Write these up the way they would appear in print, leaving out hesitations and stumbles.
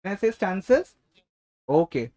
Can I say stances? Okay,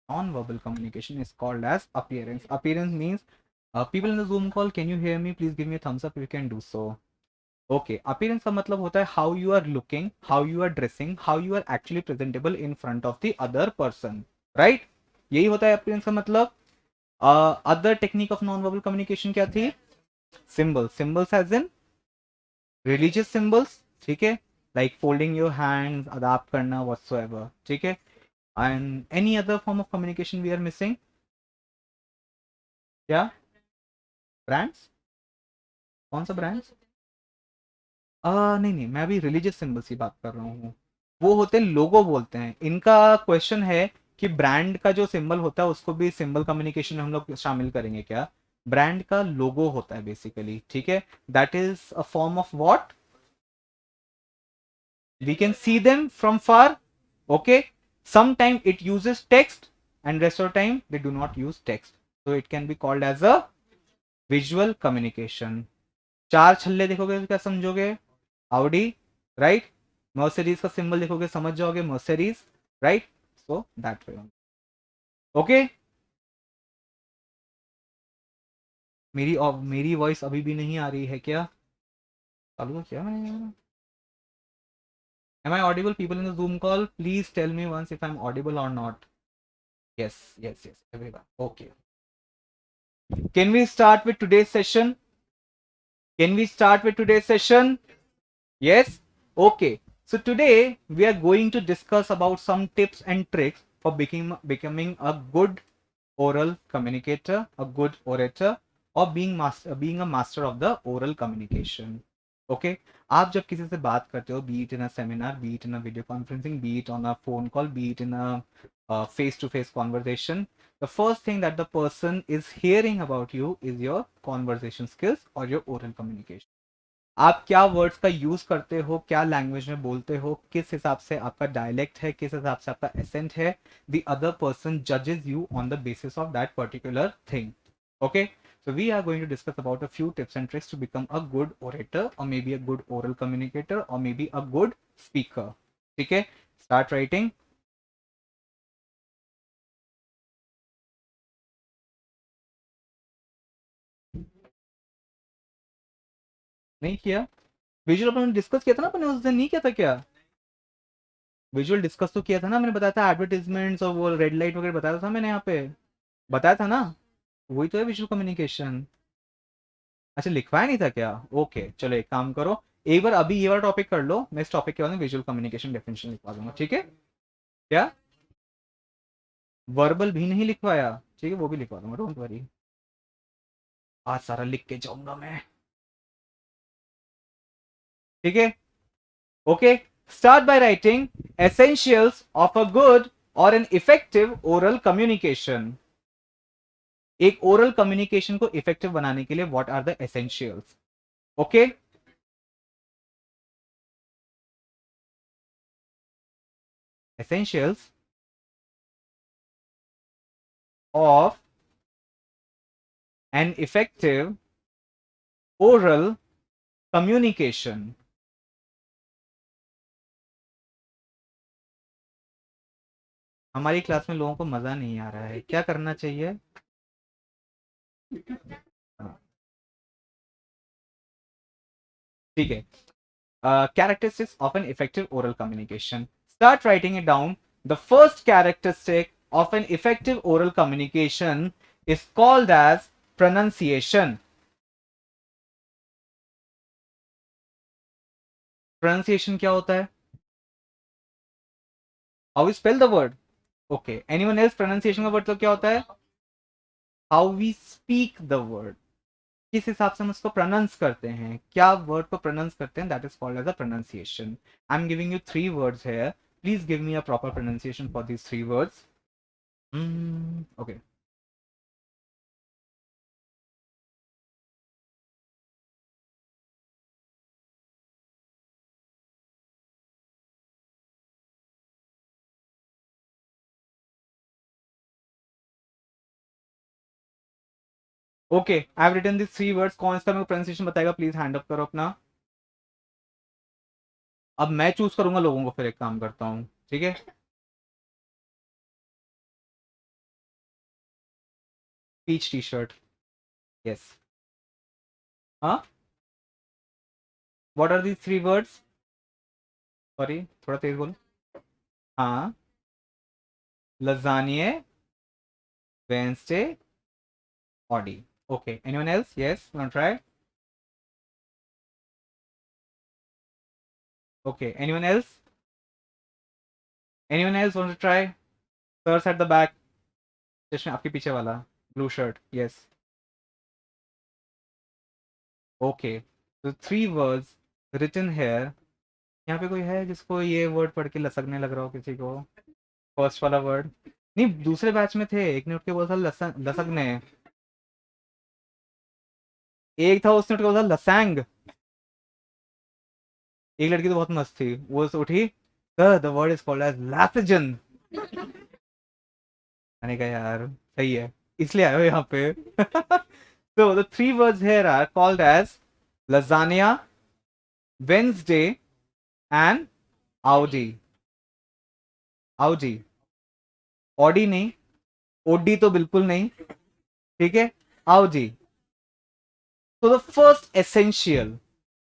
non-verbal communication is called as appearance. Appearance means people in the Zoom call, can you hear me? Please give me a thumbs up if you can do so. Okay, appearance का मतलब होता है how you are looking, how you are dressing, how you are actually presentable in front of the other person, right? यही होता है appearance का मतलब. Other technique of non-verbal communication क्या थी? Symbols as in religious symbols, ठीक है? Like folding your hands, अदाप करना whatsoever, ठीक है? And any other form of communication we are missing? क्या? Brands? कौन सा brands? नहीं नहीं, मैं अभी रिलीजियस सिंबल्स की बात कर रहा हूँ. वो होते हैं लोगो बोलते हैं. इनका क्वेश्चन है कि ब्रांड का जो सिंबल होता है उसको भी सिंबल कम्युनिकेशन में हम लोग शामिल करेंगे क्या? ब्रांड का लोगो होता है बेसिकली, ठीक है? That is a form of what? We can see them from far. Okay, sometimes it uses text and rest of the time they do not use text, so it can be called as a visual communication. चार छल्ले देखोगे तो क्या समझोगे? Audi, right? Mercedes का symbol देखोगे समझ जाओगे, Mercedes, right? So that way. Okay, मेरी वॉइस अभी भी नहीं आ रही है क्या? चालू है क्या? मैं Am I audible? People in the Zoom call, please tell me once if I'm audible or not. Yes, everyone. Okay. Can we start with today's session? Can we start with today's session? Yes? Okay. So today we are going to discuss about some tips and tricks for becoming a good oral communicator, a good orator, or being a master of the oral communication. Okay? आप जब किसी से बात करते हो, be it in a seminar, be it in a video conferencing, be it on a phone call, be it in a face-to-face conversation, the first thing that the person is hearing about you is your conversation skills or your oral communication. आप क्या words का use करते हो, क्या language में बोलते हो, किस हिसाब से आपका डायलेक्ट है, किस हिसाब से आपका एसेंट है. द अदर पर्सन जजेस you on the basis of that particular thing. Okay, so we are going to discuss about a few tips and tricks to become a good orator or maybe a good oral communicator or maybe a good speaker. ठीक है, start writing. नहीं किया? Visual अपन discuss किया था ना, अपने उस दिन नहीं किया था क्या? विजुअल डिस्कस तो किया था ना, मैंने बताया था एडवर्टीजमेंट्स और वो रेड लाइट वगैरह बताया था मैंने यहाँ पे, बताया था ना. वही तो है विजुअल कम्युनिकेशन. अच्छा, लिखवाया नहीं था क्या? ओके, चलो एक काम करो, एक बार अभी ये वाला टॉपिक कर लो, मैं इस टॉपिक के बाद में विजुअल कम्युनिकेशन डेफिनेशन लिखवा दूंगा, ठीक है? क्या वर्बल भी नहीं लिखवाया? ठीक है, वो भी लिखवा दूंगा, डोंट वरी। आज सारा लिख के जाऊंगा मैं, ठीक है? Okay, start by writing essentials of a good और एन इफेक्टिव ओरल कम्युनिकेशन। एक ओरल कम्युनिकेशन को इफेक्टिव बनाने के लिए what are the essentials? Okay, essentials of an effective oral communication. हमारी क्लास में लोगों को मजा नहीं आ रहा है, क्या करना चाहिए? ठीक है, characteristics of an effective oral communication. Start writing it down. The first characteristic of an effective oral communication is called as pronunciation. Pronunciation क्या होता है? How we spell the word? Okay. Anyone else? Pronunciation का मतलब क्या होता है? How we speak the word. किस हिसाब से हम उसको प्रोनाउंस करते हैं, क्या वर्ड को प्रोनाउंस करते हैं, that is called as a pronunciation. I am giving you 3 words here, please give me a proper pronunciation for these 3 words. Okay, okay, I have written this 3 words. कौन सा मेरे को प्रोनाउंसिएशन बताएगा? Please hand up करो अपना। अब मैं choose करूंगा लोगों को, फिर एक काम करता हूँ, ठीक है? Peach T shirt, yes. हाँ, what are these 3 words? Sorry, थोड़ा तेज बोलो। हाँ, lasagna, Wednesday, Audi. Okay, anyone else? Yes, want try? Okay, anyone else? Anyone else want to try? Sirs at the back. चश्मे आपके पीछे वाला, blue shirt. Yes. Okay. So 3 words written here. यहाँ पे कोई है जिसको ये वर्ड पढ़ के लसकने लग रहा हो किसी को? फर्स्ट वाला वर्ड नहीं, दूसरे बैच में थे, एक ने उठ के बोला था लसकने। एक था उसने उठ के बोला था लसैंग। एक लड़की तो बहुत मस्त थी, वो उठी, sir the word is called as लैथजन। मैंने कहा यार सही है, इसलिए आयो यहाँ पे। So the 3 words here are called as lasagna, Wednesday, and Audi. Audi. Audi नहीं, ओडी तो बिल्कुल नहीं, ठीक है? Audi. So the first essential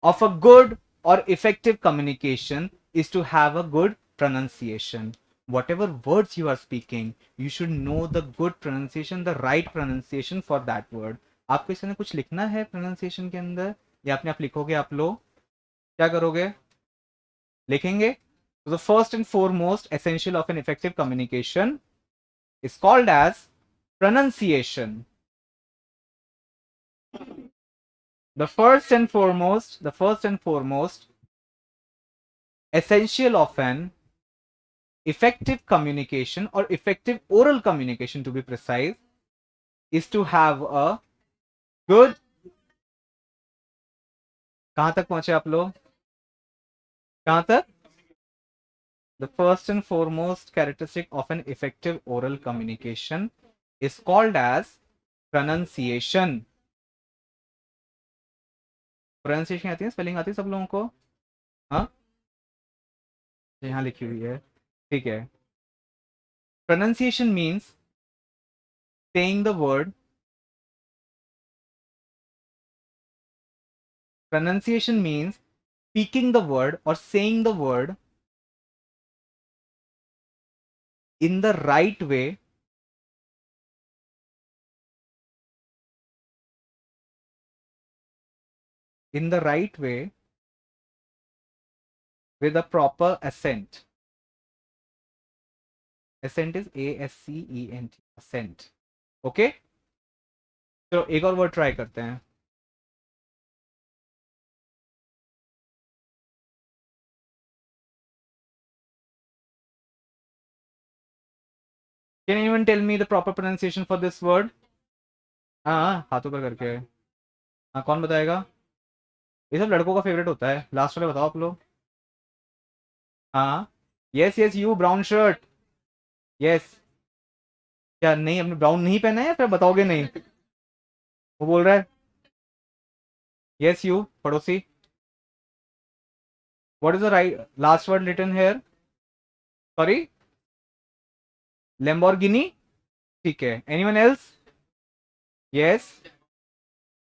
of a good or effective communication is to have a good pronunciation. Whatever words you are speaking, you should know the good pronunciation, the right pronunciation for that word. आपको इसमें कुछ लिखना है pronunciation के अंदर, या अपने आप लिखोगे? आप लोग क्या करोगे? लिखेंगे? So the first and foremost essential of an effective communication is called as pronunciation. The first and foremost essential of an effective communication, or effective oral communication to be precise, is to have a good, कहां तक पहुंचे आप लोग? कहां तक? The first and foremost characteristic of an effective oral communication is called as pronunciation. Pronunciation आती है, spelling आती है सब लोगों को? हाँ, यहाँ लिखी हुई है, ठीक है? Pronunciation means saying the word. Pronunciation means speaking the word or saying the word in the right way, in the right way with a proper accent. Accent is ASCENT. Accent. Okay? तो एक और word try करते हैं. Can anyone tell me the proper pronunciation for this word? हाँ, हाथों पर करके. हाँ, कौन बताएगा? ये सब लड़कों का फेवरेट होता है. लास्ट वाले बताओ आप लोग. हाँ. Yes yes, you brown shirt. Yes. क्या नहीं, अपने ब्राउन नहीं पहना है या फिर बताओगे नहीं? वो बोल रहा है. यस यू पड़ोसी. What is the right last word written here? Sorry. Lamborghini. ठीक है. Anyone else? यस.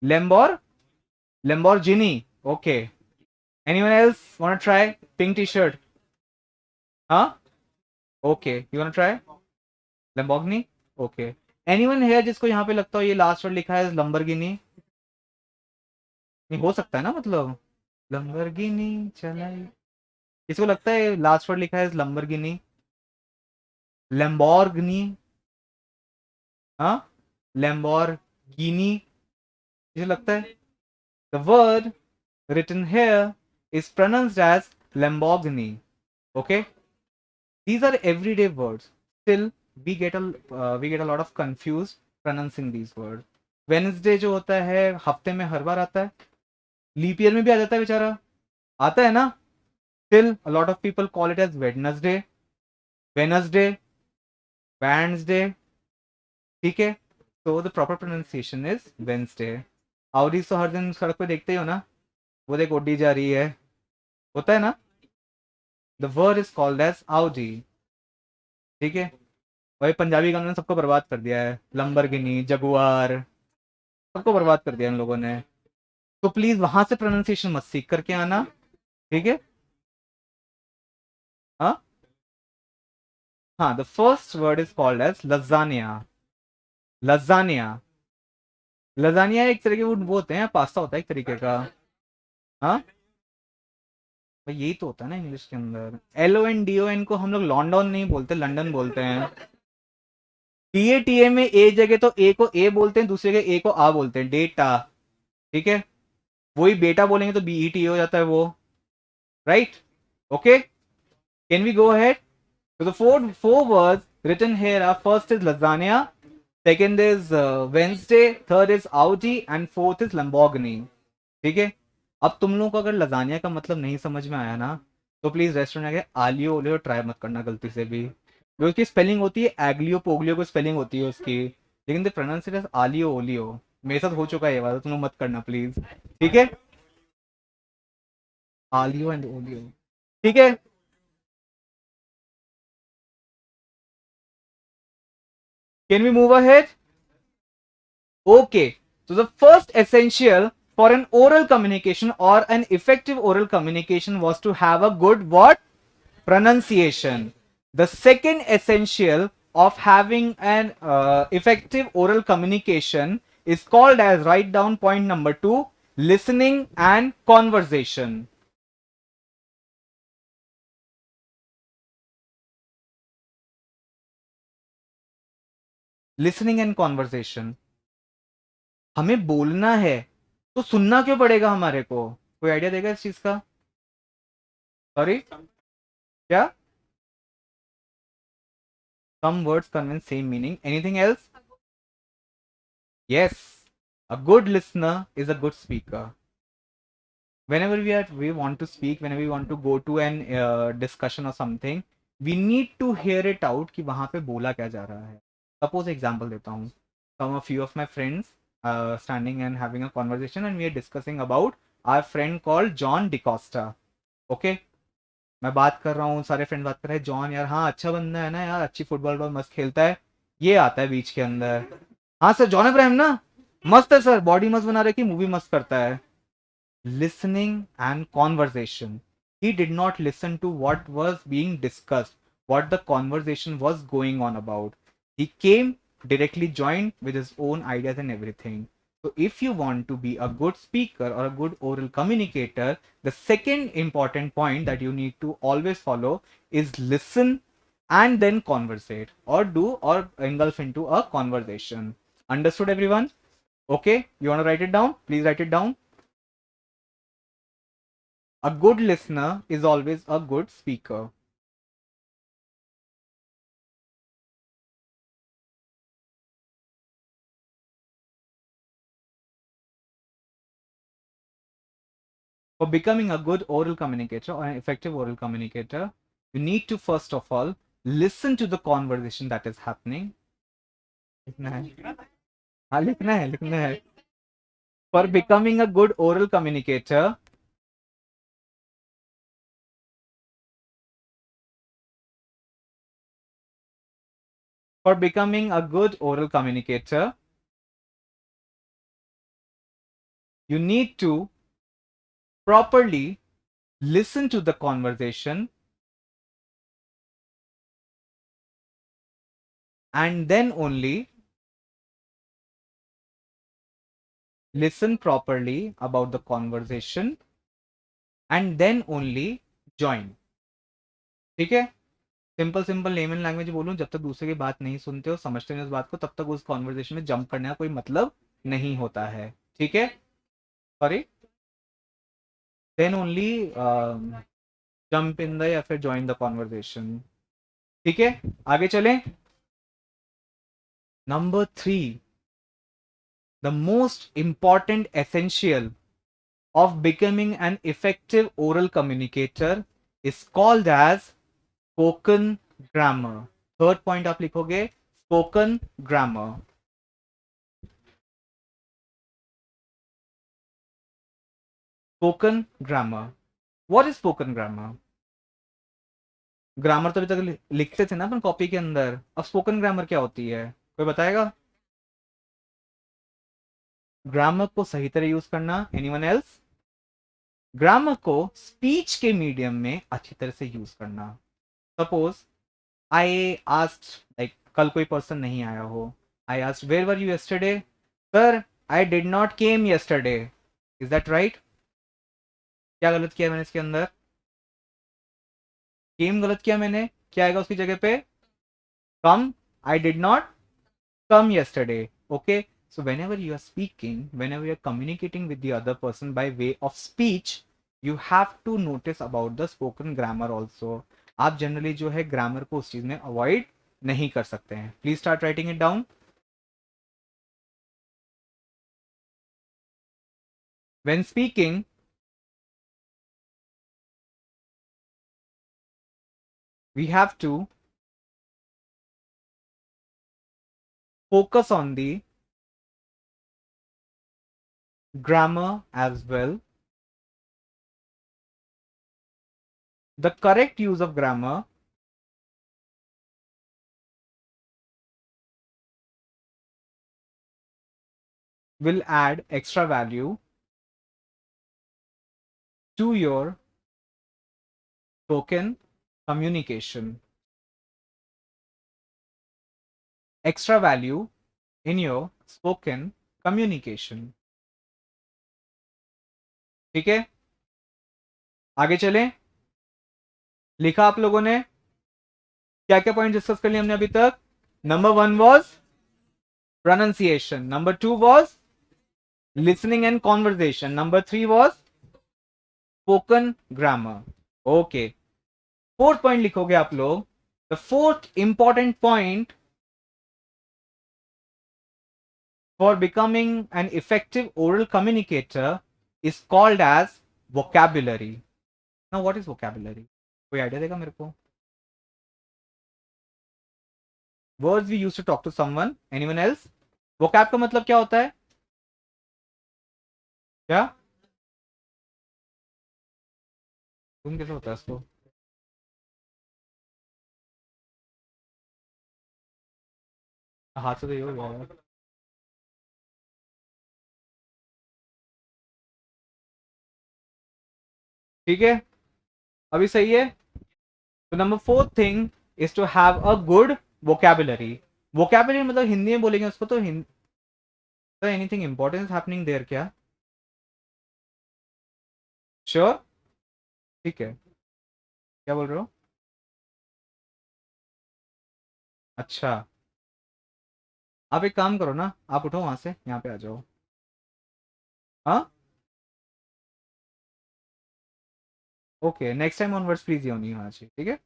लैम्बोर Lamborghini. Okay. Anyone else want to try? Pink T shirt. हाँ. Okay, you want to try Lamborghini? Okay. Anyone here जिसको यहाँ पे लगता हो ये लास्ट वर्ड लिखा है लंबरगिनी? नहीं हो सकता है ना, मतलब लंबरगिनी चलाई. किसको लगता है लास्ट वर्ड लिखा है लंबरगिनी? लैम्बोर्गिनी. हाँ. लैम्बोर्गिनी. किसे लगता है? The word written here is pronounced as Lamborghini. Okay, these are everyday words. Still, we get a lot of confused pronouncing these words. Wednesday जो होता है हफ्ते में हर बार आता है. लीप ईयर में भी आ जाता है बेचारा. आता है ना. Still, a lot of people call it as Wednesday, Wednesday, Wednesday. ठीक है. So the proper pronunciation is Wednesday. Audis तो हर दिन सड़क पे देखते ही हो ना. वो देख ओडी जा रही है. होता है ना. The word is called as आउडी. ठीक है. वही पंजाबी गानों ने सबको बर्बाद कर दिया है. लंबरगिनी, जगुआर, सबको बर्बाद कर दिया इन लोगों ने. तो प्लीज वहां से प्रोनाउंसिएशन मत सीख करके आना. ठीक है. हाँ. हाँ, the first word is called as lasagna. Lasagna. Lasagna एक तरह के वो होते हैं, पास्ता होता है एक तरीके का. हाँ. भाई यही तो होता है ना इंग्लिश के अंदर. LONDON को हम लोग लॉन्डन नहीं बोलते, लंदन बोलते हैं. TATA में ए जगह तो ए को ए बोलते हैं, दूसरे के ए को आ बोलते हैं. डेटा. ठीक है. वही बेटा बोलेंगे तो BET हो जाता है वो. Right. Okay. Can we go ahead? So the four words written here are: first is lasagna, second is Wednesday, third is Audi, and fourth is Lamborghini. ठीक है. अब तुम लोगों को अगर लजानिया का मतलब नहीं समझ में आया ना, तो प्लीज रेस्टोरेंट आके आलियो ओलियो ट्राई मत करना गलती से भी. जो उसकी स्पेलिंग होती है एग्लियो पोग्लियो को स्पेलिंग होती है उसकी, लेकिन द प्रोनाउंस इट एज आलियो ओलियो. मेरे साथ हो चुका है ये वाला, तुम लोग मत करना प्लीज. ठीक है. Aioli and olio. ठीक है. Can we move ahead? Okay, so the first essential for an oral communication or an effective oral communication was to have a good what? Pronunciation. The second essential of having an effective oral communication is called as, write down point number 2, listening and conversation. Listening and conversation. हमें बोलना है तो सुनना क्यों पड़ेगा हमारे को? कोई आइडिया देगा इस चीज का? सॉरी, क्या? Some words convey same meaning. Anything else? Yes, a good listener is a good speaker. Whenever we want to speak, whenever we want to go to an discussion or something, we need to hear it out कि वहाँ पे बोला क्या जा रहा है. Suppose example देता हूँ. A few of my friends standing and having a conversation, and we are discussing about our friend called John DeCosta. Okay? मैं बात कर रहा हूँ, सारे फ्रेंड बात कर रहे हैं. जॉन यार हाँ अच्छा बंदा है ना यार, अच्छी फुटबॉल बॉल मस्त खेलता है. ये आता है बीच के अंदर. हाँ सर, जॉन अब्राहम ना मस्त है सर, बॉडी मस्त बना रखी, मूवी मस्त करता है. Listening and conversation. He did not listen to what was being discussed, what the conversation was going on about. He came directly joined with his own ideas and everything. So if you want to be a good speaker or a good oral communicator, the second important point that you need to always follow is listen and then conversate, or do or engulf into a conversation. Understood, everyone? Okay, you want to write it down? Please write it down. A good listener is always a good speaker. For becoming a good oral communicator or an effective oral communicator, you need to first of all listen to the conversation that is happening. लिखना है, हाँ लिखना है, लिखना है. For becoming a good oral communicator, for becoming a good oral communicator, you need to properly listen to the conversation and then only listen properly about the conversation and then only join. ठीक है? Simple simple layman language बोलूं, जब तक दूसरे की बात नहीं सुनते हो, समझते नहीं उस बात को, तब तक उस कॉन्वर्जेशन में जंप करने का कोई मतलब नहीं होता है. ठीक है? Sorry, then only jump in the या फिर ज्वाइन द कॉन्वर्जेशन. ठीक है, आगे चलें. Number 3, the most important essential of becoming an effective oral communicator is called as spoken grammar. Third point आप लिखोगे spoken grammar. spoken grammar. What is spoken grammar? Grammar तो अभी तक लिखते थे ना अपन कॉपी के अंदर. अब स्पोकन ग्रामर क्या होती है, कोई बताएगा? ग्रामर को सही तरह यूज करना. Anyone else? ग्रामर को स्पीच के मीडियम में अच्छी तरह से यूज करना. सपोज आई आस्क्ड, लाइक कल कोई पर्सन नहीं आया हो, I asked where were you yesterday? Sir I did not came yesterday. Is that right? क्या गलत किया मैंने इसके अंदर? केम गलत किया मैंने. क्या आएगा उसकी जगह पे? Come. I did not come yesterday. Okay, so whenever you are speaking, whenever you are communicating with the other person by way of speech, you have to notice about the spoken grammar also. आप generally जो है grammar को उस चीज में avoid नहीं कर सकते हैं. Please start writing it down. When speaking, we have to focus on the grammar as well. The correct use of grammar will add extra value to your spoken communication. Extra value in your spoken communication. ठीक है, आगे चलें. लिखा आप लोगों ने? क्या क्या पॉइंट डिस्कस कर लिए हमने अभी तक? Number 1 was pronunciation, number 2 was listening and conversation, number 3 was spoken grammar. Okay, fourth point लिखोगे आप लोग. The fourth important point for becoming an effective oral communicator is called as vocabulary. Now what is vocabulary? कोई idea देगा मेरे को? Words we use to talk to someone. Anyone else? vocab का मतलब क्या होता है? क्या तुम कैसे होता है इसको? हाथ से तो ये हो गया. ठीक है, अभी सही है. तो number 4 thing is to have a good vocabulary. Vocabulary मतलब हिंदी में बोलेंगे उसको तो So anything important is happening there क्या? Sure? ठीक है, क्या बोल रहे हो? अच्छा, आप एक काम करो ना, आप उठो वहां से, यहाँ पे आ जाओ. हाँ, okay, next time onwards please ये नहीं होना चाहिए, ठीक है?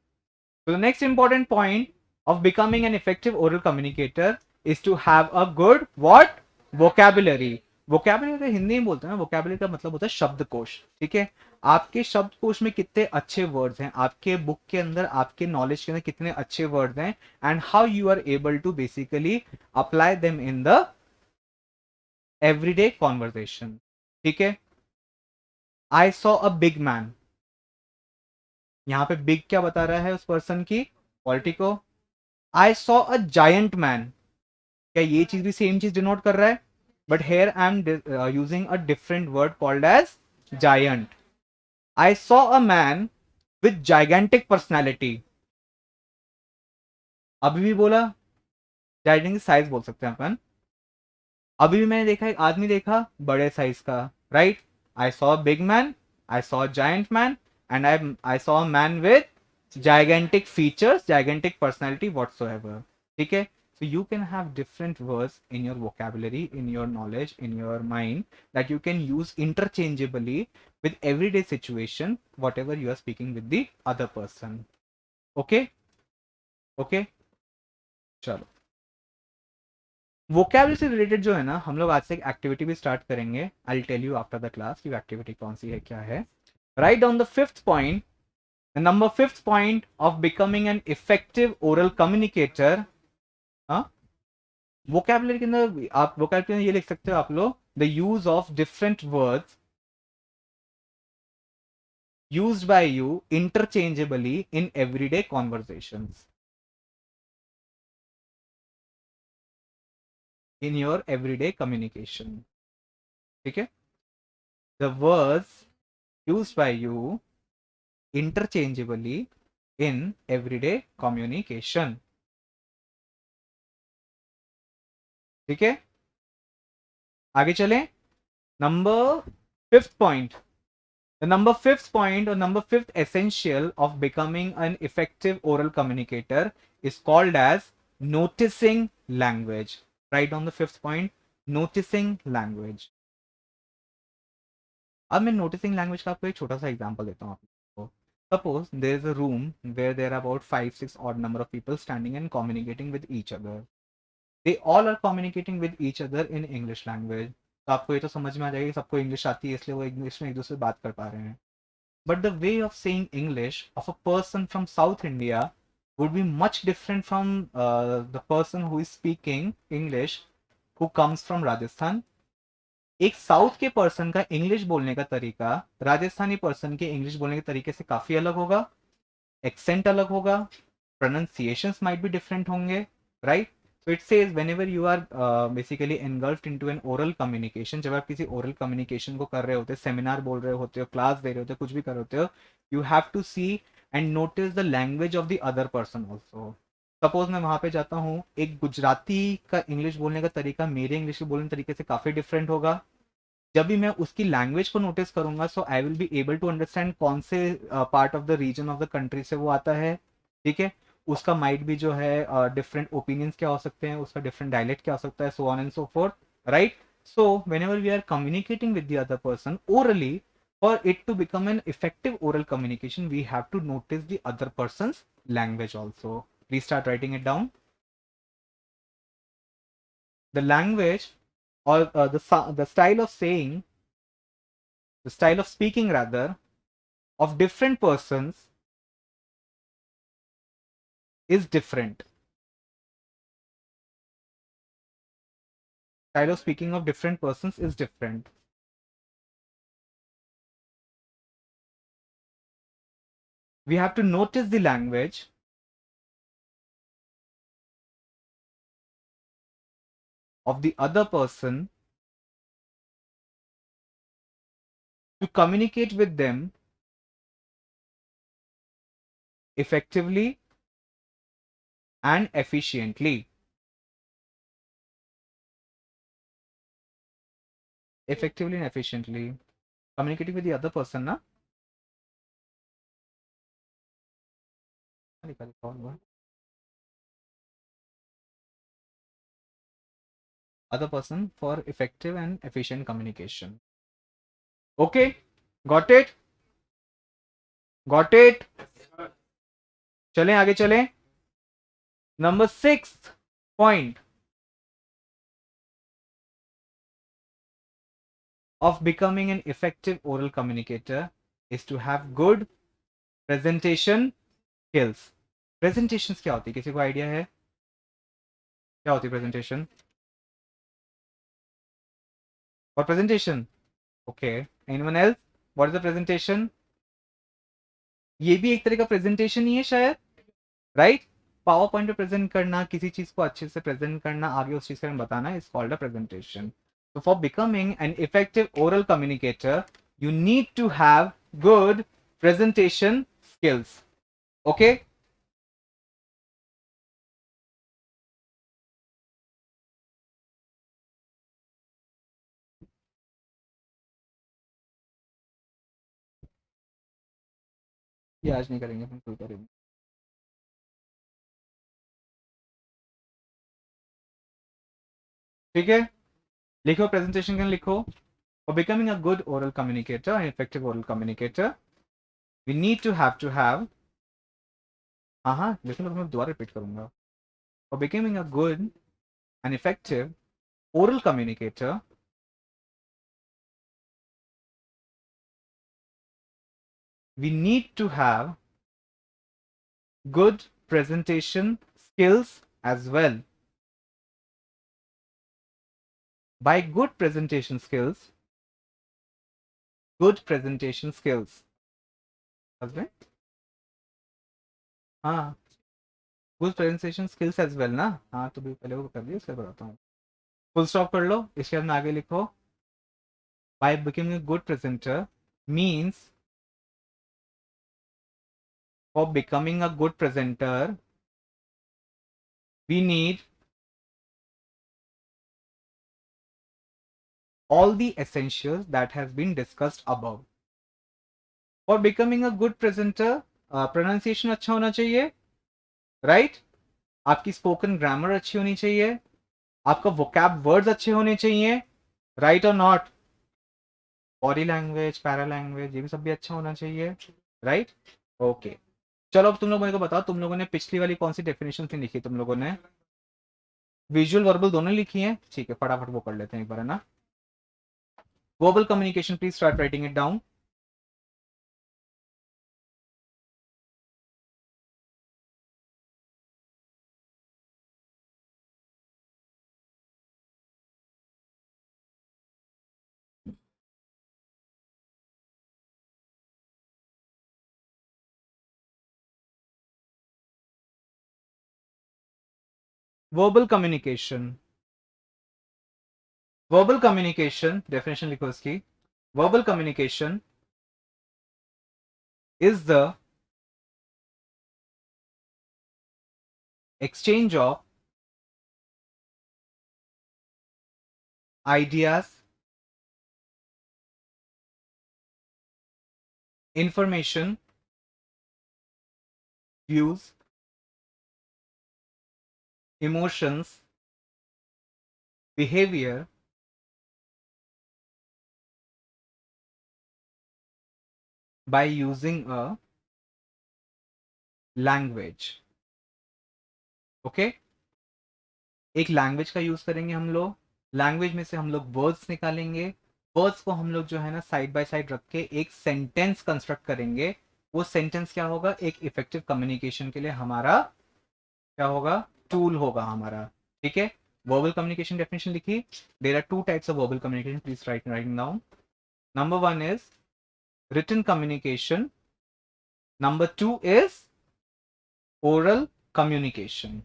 So the next important point of becoming an effective oral communicator is to have a good what? Vocabulary. Vocabulary का हिंदी में बोलते हैं ना, vocabulary का मतलब होता है शब्दकोश, ठीक है? आपके शब्दकोश में कितने अच्छे वर्ड्स हैं, आपके बुक के अंदर, आपके नॉलेज के अंदर कितने अच्छे वर्ड्स हैं, and how you are able to basically apply them in the everyday conversation, ठीक है? I saw a big man, यहाँ पे बिग क्या बता रहा है उस पर्सन की क्वालिटी को. आई सॉ अ जायंट मैन, क्या ये चीज भी सेम चीज डिनोट कर रहा है? But here I am using a different word called as giant. I saw a man with gigantic personality. अभी भी बोला, जाइगेंटिक साइज बोल सकते हैं अपन. अभी भी मैंने देखा एक आदमी देखा बड़े साइज का, right? I saw big man, I saw giant man, and I saw man with gigantic features, gigantic personality whatsoever. ठीक है? So you can have different words in your vocabulary, in your knowledge, in your mind that you can use interchangeably with everyday situation, whatever you are speaking with the other person. Okay? Okay? चलो. Vocabulary से related जो है ना, हम लोग आज से एक एक्टिविटी भी स्टार्ट करेंगे. I will tell you after the class कि एक्टिविटी कौन सी है, क्या है. Write down the fifth point, the number fifth point of becoming an effective oral communicator. हाँ, वोकेबलरी के अंदर आप वोकेबलरी के अंदर ये लिख सकते हो आप लोग, the use of different words used by you interchangeably in everyday conversations, in your everyday communication. ठीक है? The words used by you interchangeably in everyday communication. ठीक है? आगे चलें. Number fifth point, the number fifth point or number fifth essential of becoming an effective oral communicator is called as noticing language. Write down the fifth point, noticing language. अब मैं noticing language का आपको एक छोटा सा example देता हूँ आपको. Suppose there is a room where there are about 5-6 odd number of people standing and communicating with each other. They all are communicating with each other in English language. तो आपको ये तो समझ में आ जाएगी सबको इंग्लिश आती है, इसलिए वो इंग्लिश में एक दूसरे से बात कर पा रहे हैं. But the way of saying English of a person from South India would be much different from the person who is speaking English who comes from Rajasthan. एक साउथ के पर्सन का इंग्लिश बोलने का तरीका राजस्थानी पर्सन के English बोलने के तरीके से काफी अलग होगा. एक्सेंट अलग होगा, pronunciations might be different होंगे, right? So it says whenever you are basically engulfed into an oral communication, जब आप किसी oral communication को कर रहे होते हो, सेमिनार बोल रहे होते हो, क्लास दे रहे होते हो, कुछ भी कर रहे होते हो, you have to see and notice the language of the other person also. Suppose मैं वहां पे जाता हूँ, एक गुजराती का इंग्लिश बोलने का तरीका मेरे इंग्लिश बोलने तरीके से काफी डिफरेंट होगा. जब भी मैं उसकी लैंग्वेज को नोटिस करूंगा, so I will be able to understand कौन से part of the region of the country से वो आता है. ठीक है? उसका माइट भी जो है डिफरेंट ओपिनियंस क्या हो सकते हैं, उसका डिफरेंट डायलेक्ट क्या हो सकता है, so on and so forth, right? So whenever we are communicating with the other person orally, for it to become an effective oral communication, we have to notice the other person's language also. Please start writing it down. The language, or the style of saying, the style of speaking rather, of different persons is different. Style of speaking of different persons is different. We have to notice the language of the other person to communicate with them effectively and efficiently. effectively and efficiently. Communicating with the other person, na? Other person for effective and efficient communication. Okay, got it? Got it? चलें आगे चलें. Number 6th point of becoming an effective oral communicator is to have good presentation skills. Presentations क्या होती है? किसी को idea है क्या होती है presentation? और presentation? Okay. Anyone else? What is the presentation? ये भी एक तरह का presentation ही है शायद, right? पावर पॉइंट पे प्रेजेंट करना, किसी चीज को अच्छे से प्रेजेंट करना, आगे उस चीज का बताना is called a presentation. So for becoming an effective oral communicator, you need to have good presentation skills. Okay? ये आज नहीं करेंगे, हम कल करेंगे. ठीक है, लिखो प्रेजेंटेशन के लिखो. For becoming a good oral communicator, an effective oral communicator, we need to have हाँ लेकिन मैं दोबारा रिपीट करूंगा. For becoming a good and effective oral communicator, we need to have good presentation skills as well. By good presentation skills, husband, हाँ, good presentation skills as well ना. हाँ तो भी पहले वो कर दिया, उसके बताता हूँ. फुल स्टॉप कर लो, इसके बाद में आगे लिखो. By becoming a good presenter means, for becoming a good presenter, we need all the essentials that has been discussed above. For becoming a good presenter, pronunciation अच्छा होना चाहिए, right? आपकी स्पोकन ग्रामर अच्छी होनी चाहिए, आपका वोकैब वर्ड्स अच्छे होने चाहिए, राइट और not? Body language, para language, ये भी सब भी अच्छा होना चाहिए, राइट? ओके, चलो अब तुम लोग मेरे को बताओ, तुम लोगों ने पिछली वाली कौन सी डेफिनेशन थी लिखी? तुम लोगों ने विजुअल वर्बल दोनों लिखी हैं? ठीक है, फटाफट वो कर लेते हैं एक बार, है ना. Verbal communication, please start writing it down. Verbal communication, verbal communication definition लिखो इसकी. Verbal communication is the exchange of ideas, information, views, emotions, behavior, by using a language. Okay, एक लैंग्वेज का यूज करेंगे हम लोग. लैंग्वेज में से हम लोग वर्ड्स निकालेंगे. वर्ड्स को हम लोग जो है ना साइड बाय साइड रख के एक सेंटेंस कंस्ट्रक्ट करेंगे. वो सेंटेंस क्या होगा? एक इफेक्टिव कम्युनिकेशन के लिए हमारा क्या होगा? टूल होगा हमारा. ठीक है, वर्बल कम्युनिकेशन डेफिनेशन लिखी. There are two types of verbal communication, please writing down. Number 1 is written communication. Number 2 is oral communication.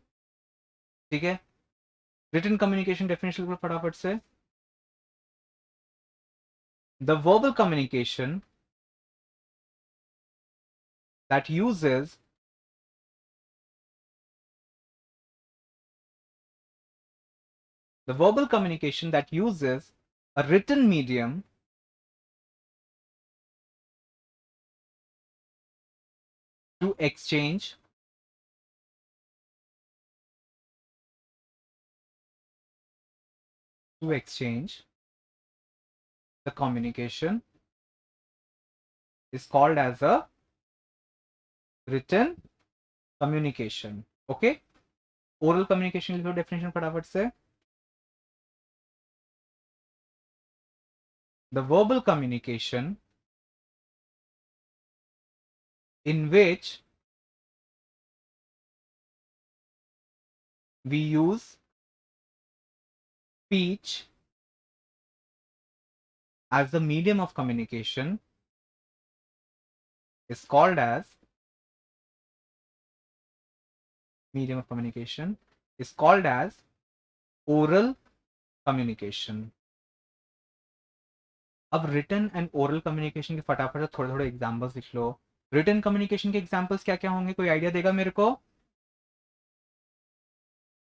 ठीक है, written communication definition लिखो फटाफट से. The verbal communication that uses a A written medium to exchange the communication is called as a written communication. Okay, oral communication की definition फटाफट से. The verbal communication in which we use speech as the medium of communication is called as oral communication. अब written and oral communication के फटाफट से थोड़े थोड़े examples लिख लो. रिटन कम्युनिकेशन के एग्जांपल्स क्या क्या होंगे, कोई आइडिया देगा मेरे को?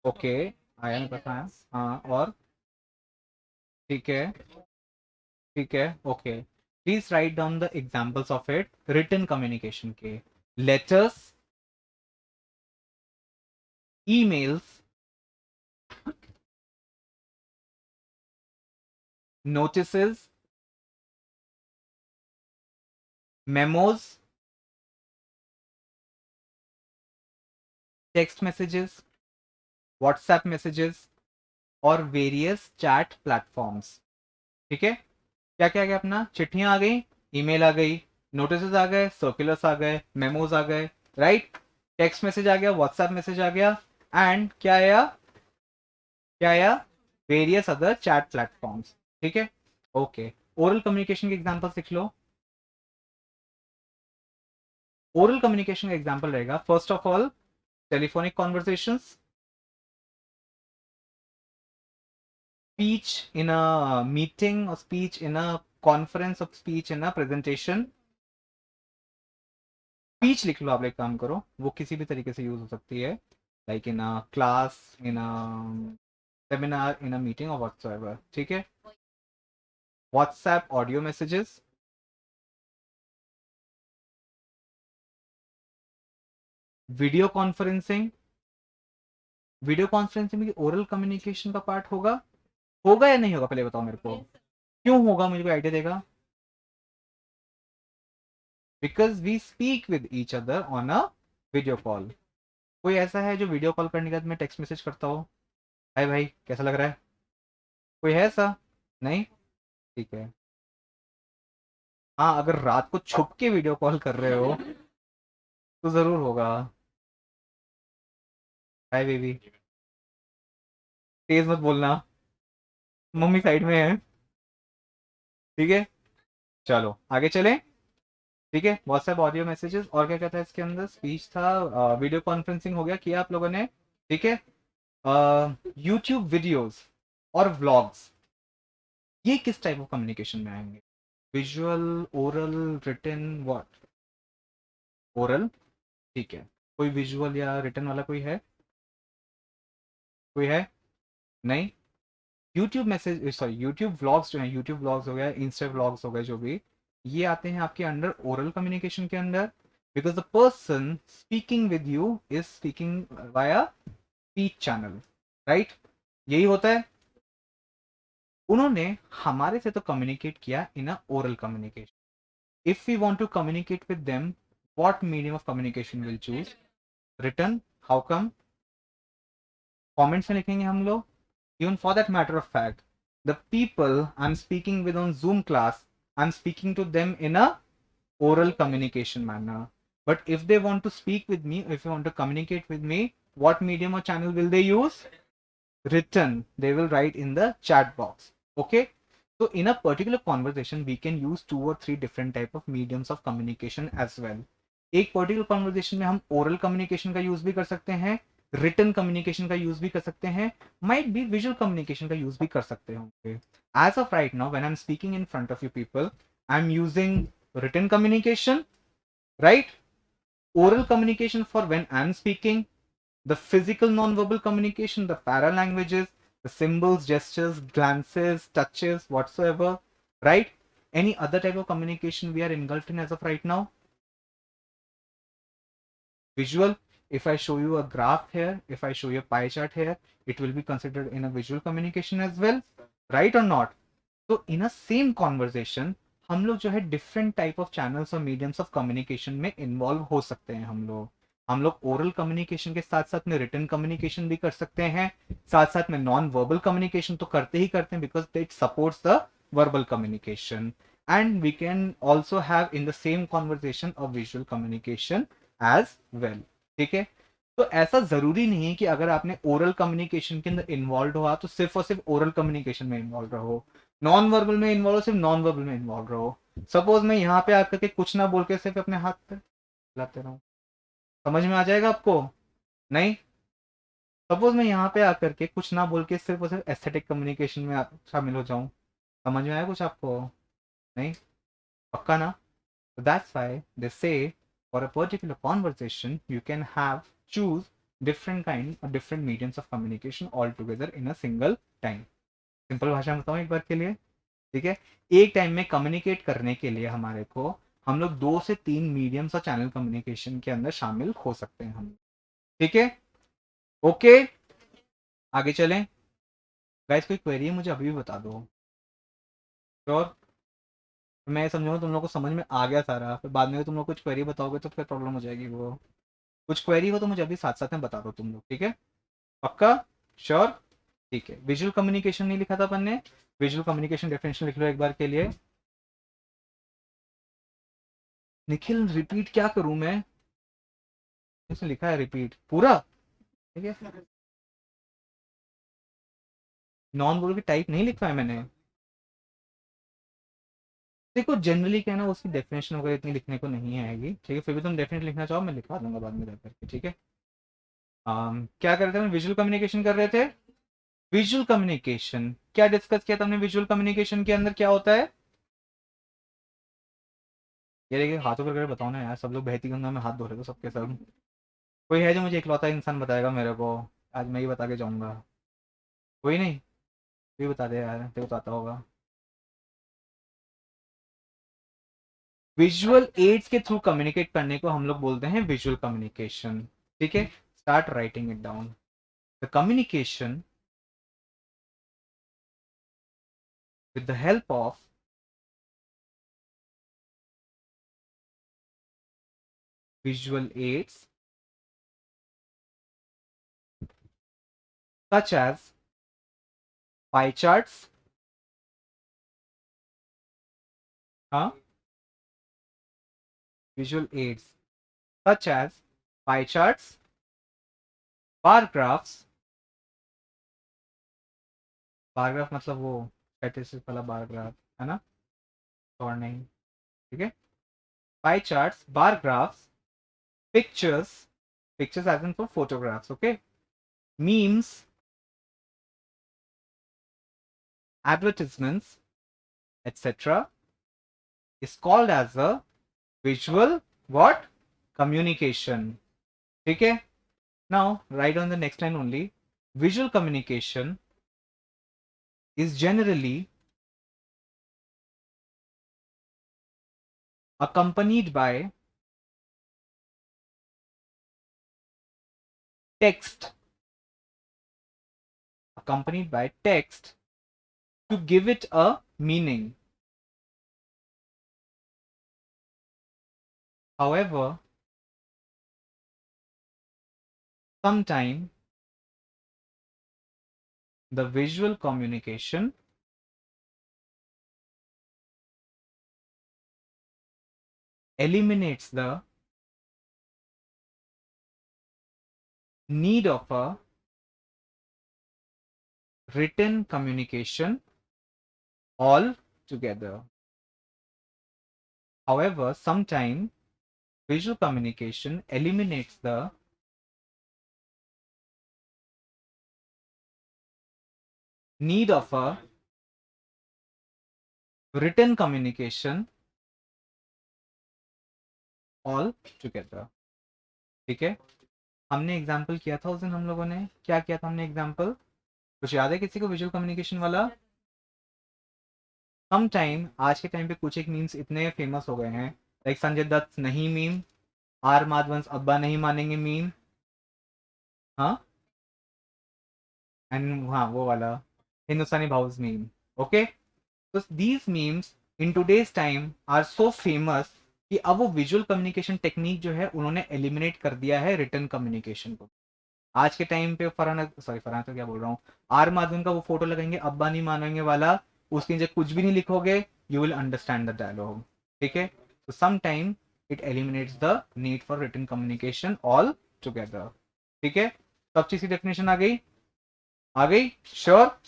ओके, आया मेरे पास आया. हाँ, और ठीक है, ठीक है, okay. Please write down the examples of it. Written communication के letters, emails, notices, memos, text messages, WhatsApp messages और वेरियस चैट प्लेटफॉर्म्स. ठीक है, क्या क्या आ गया अपना? चिट्ठियां आ गई, ईमेल आ गई, नोटिस आ गए, सर्कुलर्स आ गए, मेमोज आ गए, राइट. टेक्स्ट मैसेज आ गया, व्हाट्सएप मैसेज आ गया, एंड क्या आया? क्या आया? Various other chat platforms. ठीक है, ओके. ओरल कम्युनिकेशन के एग्जांपल्स लिख लो. ओरल कम्युनिकेशन का एग्जांपल रहेगा first of all telephonic conversations, speech in a meeting or speech in a conference or speech in a presentation. Speech लिख लो आप, एक काम करो, वो किसी भी तरीके से यूज हो सकती है, like in a class, in a seminar, in a meeting और व्हाट्सएवर. ठीक है. WhatsApp audio messages, video conferencing. Video conferencing में ओरल कम्युनिकेशन का पार्ट होगा, होगा या नहीं होगा? पहले बताओ मेरे को, क्यों होगा? मुझे कोई आइडिया देगा? Because we speak with each other on a video call. कोई ऐसा है जो वीडियो कॉल करने के बाद मैं टेक्स्ट मैसेज करता हो, हाय भाई कैसा लग रहा है? कोई है ऐसा? नहीं? ठीक है. हाँ, अगर रात को छुप के वीडियो कॉल कर रहे हो तो जरूर होगा. हाय बेबी, तेज मत बोलना, मम्मी साइड में है. ठीक है, चलो आगे चलें. ठीक है, व्हाट्सएप ऑडियो मैसेजेस, और क्या क्या था इसके अंदर? स्पीच था, वीडियो कॉन्फ्रेंसिंग हो गया, किया आप लोगों ने. ठीक है, यूट्यूब वीडियोस और व्लॉग्स, ये किस टाइप ऑफ कम्युनिकेशन में आएंगे? Visual, oral, written, what? Oral. ठीक है, कोई विजुअल या रिटन वाला कोई है? कोई है? नहीं. YouTube message, sorry, YouTube vlogs जो हैं, यूट्यूब व्लॉग्स हो गया, इंस्टा व्लॉग्स हो गए, जो भी, ये आते हैं आपके अंडर ओरल कम्युनिकेशन के अंदर. Because the person speaking with you is speaking via speech channel, right? यही होता है. उन्होंने हमारे से तो कम्युनिकेट किया in a oral communication. If we want to communicate with them, what medium of communication will choose? Written. How come? Comments में लिखेंगे हम लोग. Even for that matter of fact, the people I'm speaking with on Zoom class, I'm speaking to them in a oral communication manner. But if they want to speak with me, if they want to communicate with me, what medium or channel will they use? Written. They will write in the chat box. Okay. So in a particular conversation, we can use 2 or 3 different type of mediums of communication as well. एक particular conversation में हम oral communication का use भी कर सकते हैं, written communication का use भी कर सकते हैं, माइट बी विजुअल कम्युनिकेशन का यूज भी कर सकते होंगे. As of right now when I am speaking in front of you people, I am using written communication, right? Oral communication for when I am speaking, the physical non-verbal communication, the para languages, The symbols, gestures, glances, touches, whatsoever, right? Any other type of communication we are engulfed in as of right now? Visual. If I show you a graph here, if I show you a pie chart here, it will be considered in a visual communication as well, right or not? So in a same conversation हम लोग जो है different type of channels और mediums of communication में involve हो सकते हैं। हम लोग ओरल कम्युनिकेशन के साथ साथ में रिटन कम्युनिकेशन भी कर सकते हैं, साथ साथ में नॉन वर्बल कम्युनिकेशन तो करते ही करते हैं because it supports the verbal communication, and we can also have in the same conversation of visual communication as well. ठीक है, तो ऐसा जरूरी नहीं है कि अगर आपने ओरल कम्युनिकेशन के अंदर इन्वॉल्व हुआ तो सिर्फ और सिर्फ ओरल कम्युनिकेशन में इन्वॉल्व रहो, नॉन वर्बल में इन्वॉल्व हो सिर्फ नॉन वर्बल में इन्वॉल्व रहो। सपोज मैं यहाँ पे आकर के कुछ ना बोल के सिर्फ अपने हाथ पे हिलाते रहूं, समझ में आ जाएगा आपको? नहीं। सपोज मैं यहाँ पे आकर के कुछ ना बोल के सिर्फ और सिर्फ एस्थेटिक कम्युनिकेशन में शामिल हो जाऊं, समझ में आया कुछ आपको? नहीं, पक्का ना? दैट्स व्हाई दे से for a particular conversation you can have choose different kind or different mediums of communication all together in a single time। Simple भाषा में बताऊं एक बार के लिए, ठीक है? एक टाइम में कम्युनिकेट करने के लिए हमारे को हम लोग 2 से 3 मीडियम्स और चैनल कम्युनिकेशन के अंदर शामिल हो सकते हैं हम। ठीक है, ओके, आगे चलें। गाइस कोई क्वेरी है मुझे अभी भी बता दो। श्योर? मैं समझूंगा तुम लोग को समझ में आ गया सारा, फिर बाद में तुम लोग कुछ क्वेरी बताओगे तो फिर प्रॉब्लम हो जाएगी। वो कुछ क्वेरी हो तो मुझे अभी साथ साथ में बता दो तुम लोग, ठीक है? पक्का? श्योर? ठीक है, विजुअल कम्युनिकेशन नहीं लिखा था अपन ने, विजुअल कम्युनिकेशन डेफिनेशन लिख लो एक बार के लिए। निखिल रिपीट क्या करूं मैं? इसमें लिखा है रिपीट पूरा, ठीक है? नॉन वर्बल की टाइप नहीं लिखा है मैंने। देखो जनरली क्या है ना, उसकी डेफिनेशन वगैरह इतनी लिखने को नहीं आएगी, ठीक है? फिर भी तुम डेफिनेट लिखना चाहो मैं लिखवा दूंगा बाद में जाकर के, ठीक है? क्या कर रहे थे हम? विजुअल कम्युनिकेशन कर रहे थे। विजुअल कम्युनिकेशन क्या डिस्कस किया था हमने? विजुअल कम्युनिकेशन के अंदर क्या होता है? ये देखिए हाथों पर करके बताओ ना यार, सब लोग बहती गंगा में हाथ धो रहे थे सबके सब। कोई है जो मुझे इकलौता इंसान बताएगा मेरे को? आज मैं ही बता के जाऊंगा। कोई नहीं? कोई बता दे यार, तेरे को तो आता होगा। विजुअल एड्स के थ्रू कम्युनिकेट करने को हम लोग बोलते हैं विजुअल कम्युनिकेशन। ठीक है, start writing it down. The communication with the help of visual aids such as pie charts, huh? Visual aids such as pie charts, bar graphs, bar graph मतलब वो स्टैटिस्टिक्स वाला बार ग्राफ है ना, और नहीं, ठीक है? Pie charts, bar graphs, pictures, pictures as in for photographs, okay, memes, advertisements, etc. is called as a visual what? Communication. ठीक है? Now write on the next line only. Visual communication is generally accompanied by text, accompanied by text to give it a meaning. However, sometimes the visual communication eliminates the need of a written communication altogether. However, sometimes visual communication eliminates the need of a written communication altogether. ठीक है, हमने example किया था उस दिन, हम लोगों ने क्या किया था? हमने एग्जाम्पल कुछ याद है किसी को विजुअल कम्युनिकेशन वाला? सम टाइम, आज के टाइम पे कुछ एक मीम्स इतने फेमस हो गए हैं, लाइक संजय दत्त नहीं मीम, आर माधवंस अब्बा नहीं मानेंगे मीम, हाँ, एंड हाँ वो वाला हिंदुस्तानी भाउस मीम। ओके, तो these memes in today's time are so famous कि अब वो विजुअल कम्युनिकेशन टेक्निक जो है उन्होंने एलिमिनेट कर दिया है रिटर्न कम्युनिकेशन को। आज के टाइम पे फरहान तो क्या बोल रहा हूँ, आर माधवन का वो फोटो लगाएंगे अब्बा नहीं मानेंगे वाला, उसके नीचे कुछ भी नहीं लिखोगे, you will understand the dialogue. ठीक है, तो some time it eliminates the need for written communication altogether. ठीक है, सब चीज की डेफिनेशन आ गई, आ गई श्योर।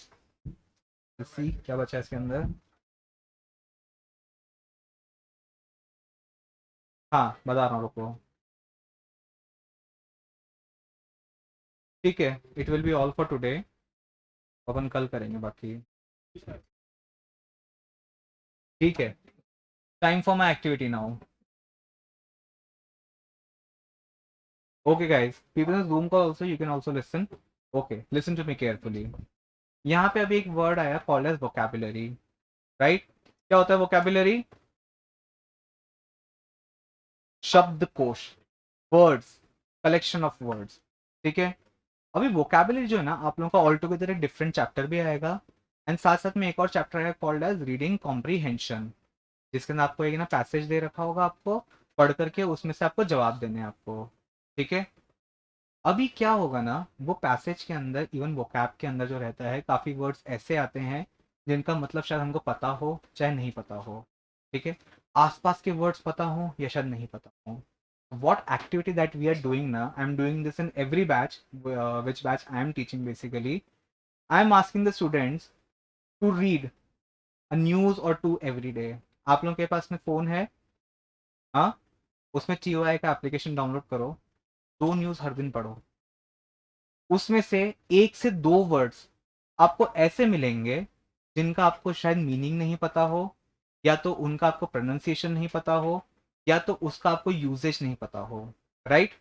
सी क्या बचा है इसके अंदर? हाँ बता रहा हूँ, रुको। ठीक है, it will be all for today, अपन कल करेंगे बाकी। ठीक है, time for my activity now. Okay, guys, people in Zoom call also, you can also listen. Okay, listen to me carefully. यहाँ पे अभी एक वर्ड आया कॉल्ड एज वोकैबुलरी, राइट? क्या होता है वोकैबुलरी? शब्दकोश, वर्ड्स, कलेक्शन ऑफ वर्ड्स। ठीक है, अभी वोकैबुलरी जो है ना, आप लोगों का ऑल टुगेदर एक डिफरेंट चैप्टर भी आएगा, एंड साथ साथ में एक और चैप्टर आएगा कॉल्ड एज रीडिंग कॉम्प्रीहेंशन, जिसके अंदर आपको एक ना पैसेज दे रखा होगा, आपको पढ़ करके उसमें से आपको जवाब देने हैं आपको। ठीक है, अभी क्या होगा ना, वो पैसेज के अंदर इवन वोकैब के अंदर जो रहता है, काफ़ी वर्ड्स ऐसे आते हैं जिनका मतलब शायद हमको पता हो चाहे नहीं पता हो। ठीक है, आसपास के वर्ड्स पता हो या शायद नहीं पता हो। What activity that we are doing ना, I am doing this in every batch, which batch I am teaching basically. I am asking the students to read a news और टू एवरी डे। आप लोगों के पास में phone है? हाँ, उसमें TOI का एप्लीकेशन डाउनलोड करो, 2 न्यूज़ हर दिन पढ़ो। उसमें से 1 से 2 वर्ड्स आपको ऐसे मिलेंगे जिनका आपको शायद मीनिंग नहीं पता हो, या तो उनका आपको प्रोनाउंसिएशन नहीं पता हो, या तो उसका आपको यूजेज नहीं पता हो। राइट?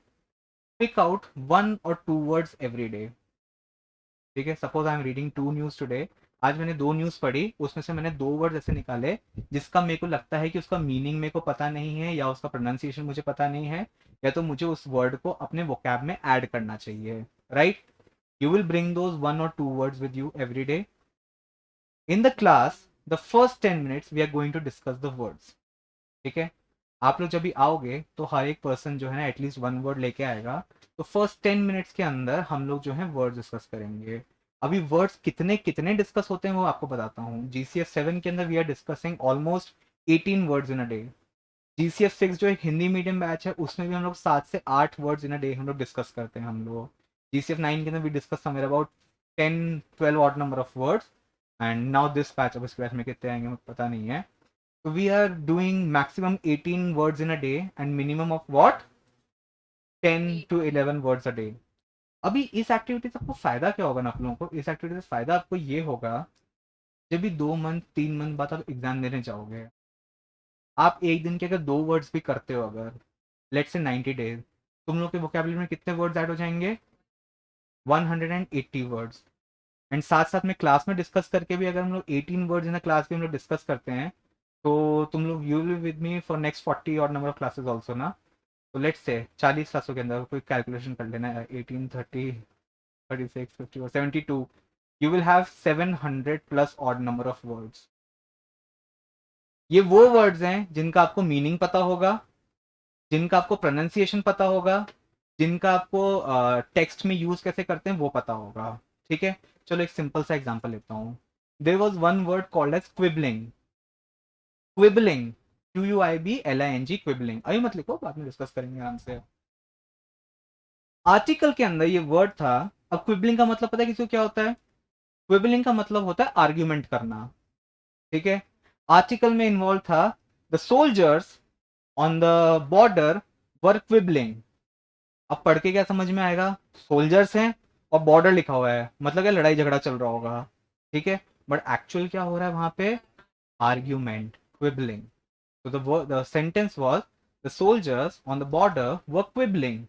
पिक आउट 1 और 2 वर्ड्स एवरी डे। ठीक है, suppose I am reading 2 news today, आज मैंने 2 न्यूज पढ़ी, उसमें से मैंने 2 वर्ड ऐसे निकाले जिसका मेरे को लगता है कि उसका मीनिंग मेरे को पता नहीं है, या उसका प्रोनाउंसिएशन मुझे पता नहीं है, या तो मुझे उस वर्ड को अपने वोकैब में ऐड करना चाहिए। Right? You will bring those 1 or 2 words with you every day. In the class, the first 10 minutes we are going to discuss the words. ठीक है, आप लोग जब भी आओगे तो हर एक पर्सन जो है ना एटलीस्ट 1 वर्ड लेके आएगा, तो फर्स्ट 10 मिनट्स के अंदर हम लोग जो है वर्ड डिस्कस करेंगे। अभी वर्ड्स कितने कितने डिस्कस होते हैं वो आपको बताता हूँ। GCF 7 के अंदर we are discussing almost 18 words in a day. GCF 6 जो एक हिंदी मीडियम बैच है, उसमें भी हम लोग 7 से 8 वर्ड्स इन अ डे हम लोग डिस्कस करते हैं हम लोग। GCF 9 के अंदर भी discuss somewhere about 10-12 odd number of words, and now this batch, अब इस बैच में कितने आएंगे मुझे पता नहीं है। तो we are doing maximum 18 words in a day and minimum of what, 10 to 11 words a day. अभी इस एक्टिविटी से आपको फायदा क्या होगा ना, आप लोगों को इस एक्टिविटी से फायदा आपको ये होगा, जब भी 2 मंथ 3 मंथ बाद आप एग्जाम देने जाओगे, आप एक दिन के अगर 2 वर्ड्स भी करते हो, अगर लेट्स से 90 डेज, तुम लोग के वोकेबलरी में कितने वर्ड्स ऐड हो जाएंगे? 180 वर्ड्स। एंड साथ साथ में क्लास में डिस्कस करके भी अगर हम लोग 18 वर्ड्स इन क्लास भी हम लोग डिस्कस करते हैं, तो तुम लोग you will with me for next 40 और नंबर ऑफ क्लासेस ऑल्सो ना। तो लेट्स से 40 क्लासों के अंदर कोई कैलकुलेशन कर लेना है, 18, 30, 36, 50 और 72, you will have 700 plus odd number of words. ये वो वर्ड्स हैं जिनका आपको मीनिंग पता होगा, जिनका आपको प्रोनाउंसिएशन पता होगा, जिनका आपको टेक्स्ट में यूज कैसे करते हैं वो पता होगा। ठीक है, चलो एक सिंपल सा एग्जांपल लेता हूँ। There was 1 word called as quibbling. Quibbling, QUIBLING, quibbling. अभी मत लिखो, बाद में डिस्कस करेंगे आराम से। आर्टिकल के अंदर ये वर्ड था। अब क्विबलिंग का मतलब पता है किसी को क्या होता है? क्विबलिंग का मतलब होता है आर्ग्यूमेंट करना। ठीक है, आर्टिकल में इन्वॉल्व था the soldiers on the border were quibbling. अब पढ़ के क्या समझ में आएगा? सोल्जर्स हैं और बॉर्डर लिखा हुआ है, मतलब क्या लड़ाई झगड़ा चल रहा होगा। ठीक है, बट एक्चुअल क्या हो रहा है वहां पे? Argument, quibbling. तो the sentence was the soldiers on the border were quibbling.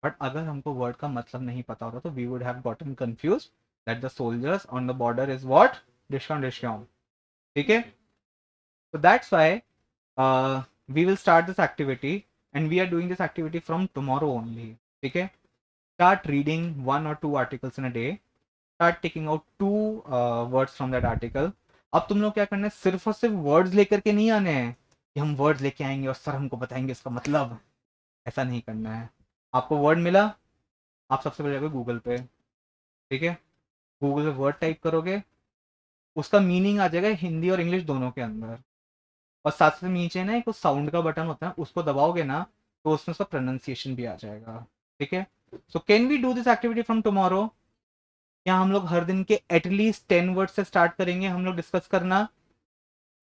But अगर हमको वर्ड का मतलब नहीं पता होता तो we would have gotten confuse, that the soldiers on the border is what? Discount. ठीक है? So that's why we will start this activity, and we are doing this activity from tomorrow only. ठीक है? Start reading 1 or 2 articles in a day. Start taking out 2 words from that article. अब तुम लोग क्या करना है, सिर्फ और सिर्फ वर्ड्स लेकर के नहीं आने हैं कि हम वर्ड्स लेके आएंगे और सर हमको बताएंगे इसका मतलब. ऐसा नहीं करना है. आपको वर्ड मिला, आप सबसे पहले जाओगे गूगल पे. ठीक है? गूगल पे वर्ड टाइप करोगे, उसका मीनिंग आ जाएगा हिंदी और इंग्लिश दोनों के अंदर. और साथ साथ नीचे ना एक साउंड का बटन होता है, उसको दबाओगे ना तो उसमें उसका प्रोनाउंसिएशन भी आ जाएगा. ठीक है? So can we do this activity from tomorrow? या हम लोग हर दिन के एटलीस्ट 10 वर्ड से स्टार्ट करेंगे हम लोग डिस्कस करना,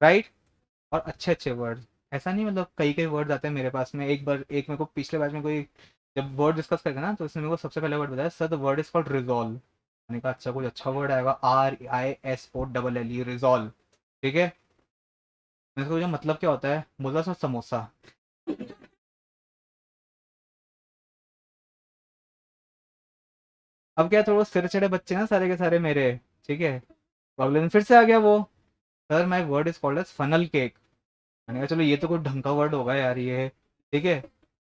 राइट? और अच्छे अच्छे वर्ड. ऐसा नहीं मतलब कई कई वर्ड आते हैं मेरे पास में. एक मेरे को पिछले बार में कोई जब वर्ड डिस्कस करेगा ना तो उसने मेरे को सबसे पहले वर्ड बताया, sir the word is called resolve. मैंने कहा अच्छा कुछ अच्छा वर्ड आएगा, RISOLLE, रिजॉल्व. ठीक है? मैंने सोचा मतलब क्या होता है, बोला सर समोसा. अब क्या, थोड़ा सिर चढ़े बच्चे ना सारे के सारे मेरे. ठीक है? प्रॉब्लम फिर से आ गया वो, sir my word is called as funnel cake. मैंने कहा चलो ये तो कोई ढंग का वर्ड होगा यार ये. ठीक है?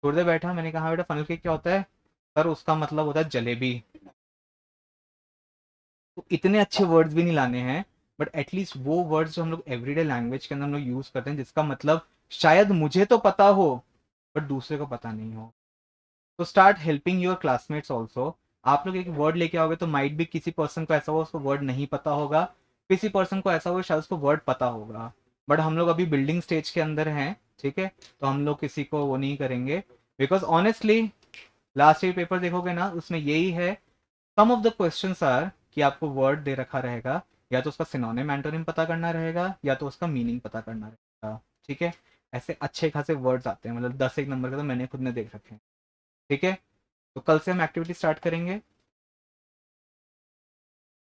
थोड़ी देर बैठा, मैंने कहा हाँ बेटा फनल केक क्या होता है? सर उसका मतलब होता है जलेबी. तो इतने अच्छे वर्ड्स भी नहीं लाने हैं, बट एटलीस्ट वो वर्ड्स जो हम लोग एवरीडे लैंग्वेज के अंदर हम लोग यूज करते हैं जिसका मतलब शायद मुझे तो पता हो बट दूसरे को पता नहीं हो. तो start helping your classmates also. आप लोग एक वर्ड लेके आओगे तो माइट भी किसी पर्सन को ऐसा हो उसको वर्ड नहीं पता होगा, किसी पर्सन को ऐसा हो शायद उसको वर्ड पता होगा. बट हम लोग अभी बिल्डिंग स्टेज के अंदर हैं. ठीक है? तो हम लोग किसी को वो नहीं करेंगे, because honestly last year paper देखोगे ना उसमें यही है. सम ऑफ द क्वेश्चंस आर कि आपको वर्ड दे रखा रहेगा, या तो उसका सिनोनिम एंटोनिम पता करना रहेगा या तो उसका मीनिंग पता करना रहेगा. ठीक है? ऐसे अच्छे खासे वर्ड्स आते हैं, मतलब 10 एक नंबर के तो मैंने खुद ने देख रखे हैं. ठीक है? तो कल से हम एक्टिविटी स्टार्ट करेंगे.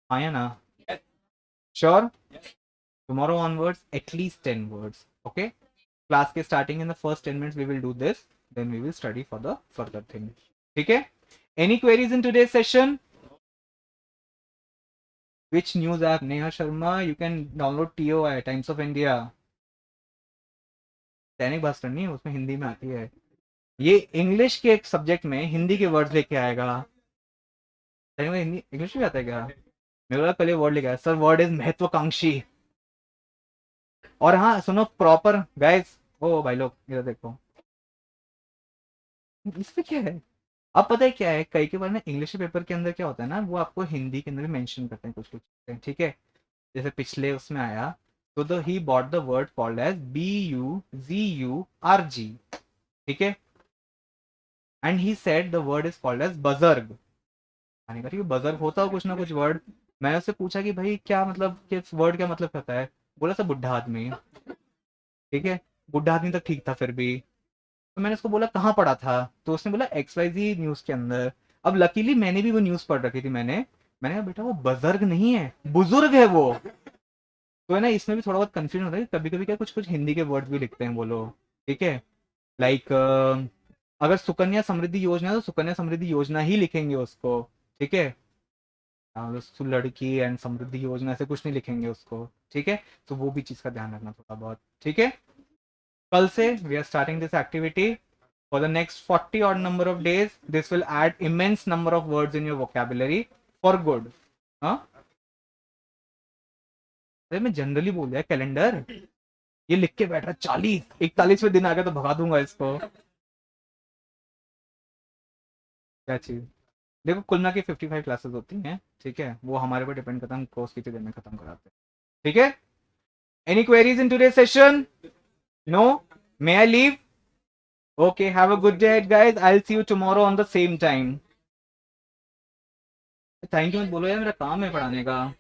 हाँ या ना? Sure? Tomorrow onwards at least 10 words. Okay? Class के starting in the first 10 minutes we will do this, then we will study for the further thing. ठीक है? Any queries in today's session? Which news app? Neha Sharma, you can download TOI, Times of India. Dainik Bhaskar नहीं, उसमें हिंदी में आती है. ये English के एक सब्जेक्ट में हिंदी के वर्ड्स लेके आएगा. दैनिक में हिंदी इंग्लिश में आता है क्या? मेरे को पहले वर्ड लेके आया, सर वर्ड इज महत्वाकांक्षी. और हाँ सुनो प्रॉपर गाइस, ओ भाई लोग इधर देखो, इसमें क्या है? अब पता है क्या है, कई के बार ना इंग्लिश पेपर के अंदर क्या होता है ना, वो आपको हिंदी के अंदर भी मेंशन करते हैं कुछ कुछ. ठीक है? जैसे पिछले उसमें आया, तो the he bought the word called as BUZURG. ठीक है? And he said the word is called as बजर्ग. मैंने कहा बजर्ग होता हो कुछ ना कुछ वर्ड. मैंने उससे पूछा कि भाई क्या मतलब, किस वर्ड क्या मतलब करता है? बोला था बुढ़ा आदमी. ठीक है? बुढ़ा आदमी तक ठीक था फिर भी. तो मैंने उसको बोला कहाँ पढ़ा था, तो उसने बोला XYZ न्यूज के अंदर. अब लकीली मैंने भी वो न्यूज पढ़ रखी थी. मैंने कहा बेटा वो बजर्ग नहीं है, बुजुर्ग है वो. तो है ना, इसमें भी थोड़ा बहुत कंफ्यूजन होता है कभी कभी, क्या कुछ कुछ हिंदी के वर्ड भी लिखते हैं वो लोग. ठीक है? लाइक अगर सुकन्या समृद्धि योजना है तो सुकन्या समृद्धि योजना ही लिखेंगे उसको. ठीक है? लड़की एंड समृद्धि योजना ऐसे कुछ नहीं लिखेंगे उसको. ठीक है? तो वो भी चीज का ध्यान रखना थोड़ा बहुत. ठीक है? कल से we are starting this activity for the next 40 odd number of days. This will add immense number of words in your vocabulary for good. हाँ? अरे मैं जनरली बोल दिया कैलेंडर. ये लिख के बैठ रहा 40-41वें दिन आ गया तो भगा दूंगा इसको. क्या चीज? देखो कुल मिला के 55 क्लासेस होती हैं. ठीक है? वो हमारे पर डिपेंड करता है हम कोर्स कितने दिन में खत्म कराते हैं. ठीक है? Any queries in today session? No? May I leave? Okay, have a good day guys. I will see you tomorrow on the same time. Thank you मत बोलो यार, मेरा काम है पढ़ाने का.